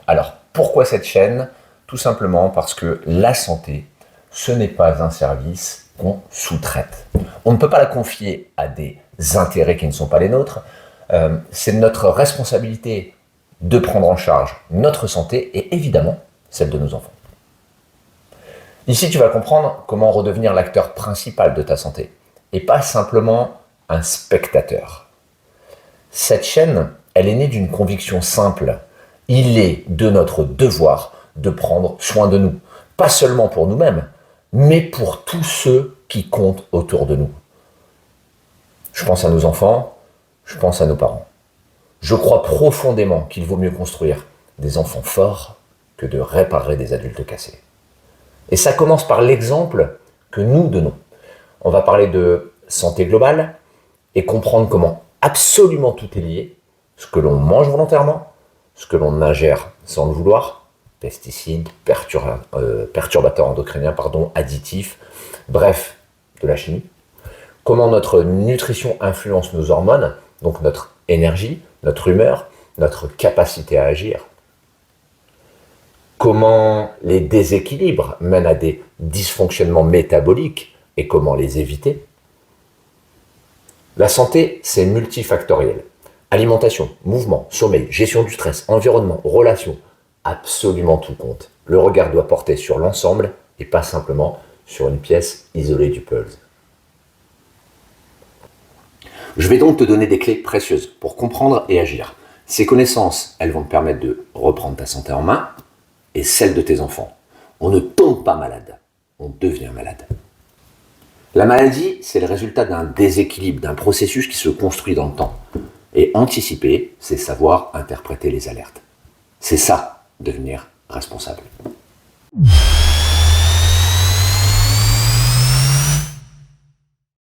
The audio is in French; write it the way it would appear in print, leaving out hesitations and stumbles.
Alors, pourquoi cette chaîne? Tout simplement parce que la santé, ce n'est pas un service qu'on sous-traite. On ne peut pas la confier à des intérêts qui ne sont pas les nôtres. C'est notre responsabilité de prendre en charge notre santé et évidemment celle de nos enfants. Ici, tu vas comprendre comment redevenir l'acteur principal de ta santé et pas simplement un spectateur. Cette chaîne, elle est née d'une conviction simple. Il est de notre devoir de prendre soin de nous, pas seulement pour nous-mêmes, mais pour tous ceux qui comptent autour de nous. Je pense à nos enfants, je pense à nos parents. Je crois profondément qu'il vaut mieux construire des enfants forts que de réparer des adultes cassés. Et ça commence par l'exemple que nous donnons. On va parler de santé globale et comprendre comment absolument tout est lié, ce que l'on mange volontairement, ce que l'on ingère sans le vouloir, pesticides, perturbateurs endocriniens, additifs, bref, de la chimie. Comment notre nutrition influence nos hormones, donc notre énergie, notre humeur, notre capacité à agir. Comment les déséquilibres mènent à des dysfonctionnements métaboliques et comment les éviter. La santé, c'est multifactoriel. Alimentation, mouvement, sommeil, gestion du stress, environnement, relations, absolument tout compte. Le regard doit porter sur l'ensemble et pas simplement sur une pièce isolée du puzzle. Je vais donc te donner des clés précieuses pour comprendre et agir. Ces connaissances, elles vont te permettre de reprendre ta santé en main et celle de tes enfants. On ne tombe pas malade, on devient malade. La maladie, c'est le résultat d'un déséquilibre, d'un processus qui se construit dans le temps. Et anticiper, c'est savoir interpréter les alertes. C'est ça, devenir responsable.